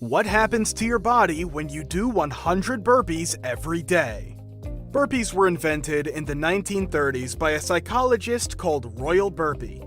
What happens to your body when you do 100 burpees every day? Burpees were invented in the 1930s by a psychologist called Royal Burpee.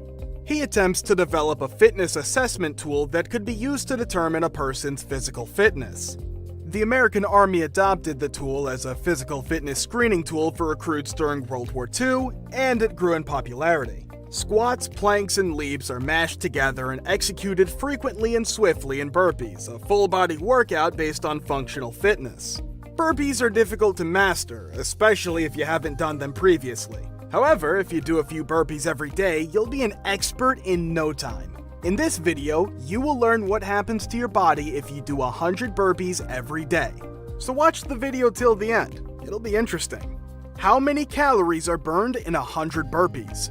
He attempts to develop a fitness assessment tool that could be used to determine a person's physical fitness. The American Army adopted the tool as a physical fitness screening tool for recruits during World War II, and it grew in popularity. Squats, planks, and leaps are mashed together and executed frequently and swiftly in burpees, a full-body workout based on functional fitness. Burpees are difficult to master, especially if you haven't done them previously. However, if you do a few burpees every day, you'll be an expert in no time. In this video, you will learn what happens to your body if you do 100 burpees every day. So watch the video till the end. It'll be interesting. How many calories are burned in 100 burpees?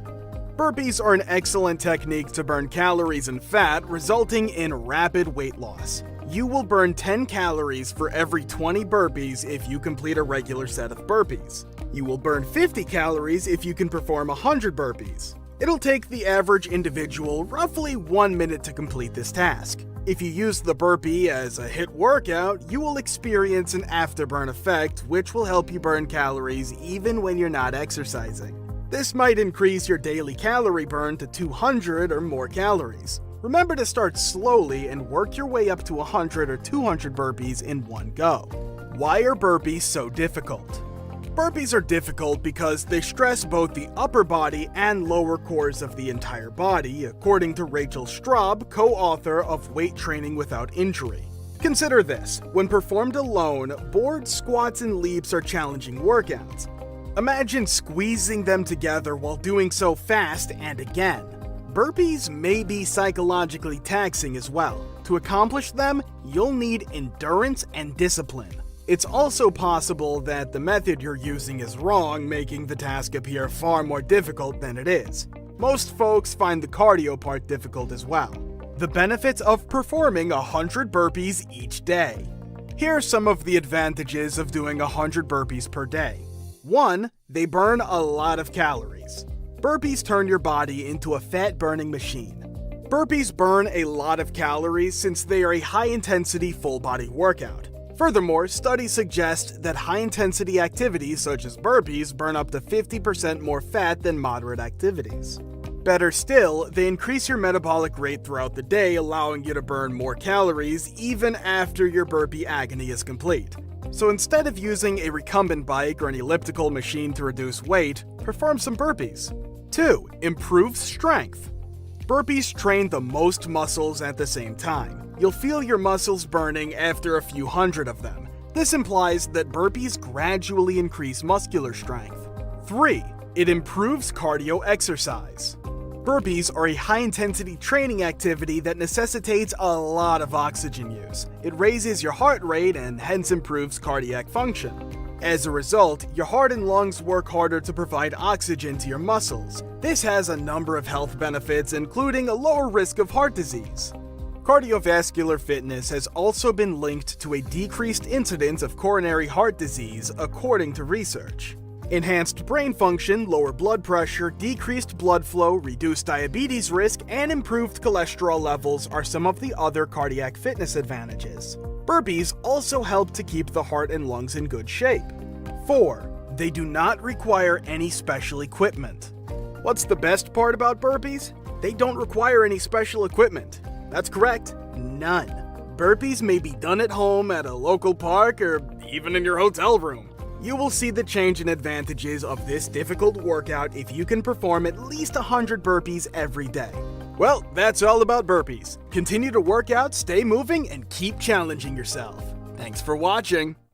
Burpees are an excellent technique to burn calories and fat, resulting in rapid weight loss. You will burn 10 calories for every 20 burpees if you complete a regular set of burpees. You will burn 50 calories if you can perform 100 burpees. It'll take the average individual roughly 1 minute to complete this task. If you use the burpee as a HIIT workout, you will experience an afterburn effect, which will help you burn calories even when you're not exercising. This might increase your daily calorie burn to 200 or more calories. Remember to start slowly and work your way up to 100 or 200 burpees in one go. Why are burpees so difficult? Burpees are difficult because they stress both the upper body and lower cores of the entire body, according to Rachel Straub, co-author of Weight Training Without Injury. Consider this: when performed alone, board squats and leaps are challenging workouts. Imagine squeezing them together while doing so fast and again. Burpees may be psychologically taxing as well. To accomplish them, you'll need endurance and discipline. It's also possible that the method you're using is wrong, making the task appear far more difficult than it is. Most folks find the cardio part difficult as well. The benefits of performing 100 burpees each day. Here are some of the advantages of doing 100 burpees per day. 1. They burn a lot of calories. Burpees turn your body into a fat-burning machine. Burpees burn a lot of calories since they are a high-intensity full-body workout. Furthermore, studies suggest that high-intensity activities such as burpees burn up to 50% more fat than moderate activities. Better still, they increase your metabolic rate throughout the day, allowing you to burn more calories even after your burpee agony is complete. So instead of using a recumbent bike or an elliptical machine to reduce weight, perform some burpees. 2. Improves strength. Burpees train the most muscles at the same time. You'll feel your muscles burning after a few hundred of them. This implies that burpees gradually increase muscular strength. 3. It improves cardio exercise. Burpees are a high-intensity training activity that necessitates a lot of oxygen use. It raises your heart rate and hence improves cardiac function. As a result, your heart and lungs work harder to provide oxygen to your muscles. This has a number of health benefits, including a lower risk of heart disease. Cardiovascular fitness has also been linked to a decreased incidence of coronary heart disease, according to research. Enhanced brain function, lower blood pressure, decreased blood flow, reduced diabetes risk, and improved cholesterol levels are some of the other cardiac fitness advantages. Burpees also help to keep the heart and lungs in good shape. 4. They do not require any special equipment. What's the best part about burpees? They don't require any special equipment. That's correct, none. Burpees may be done at home, at a local park, or even in your hotel room. You will see the change in advantages of this difficult workout if you can perform at least 100 burpees every day. Well, that's all about burpees. Continue to work out, stay moving, and keep challenging yourself. Thanks for watching.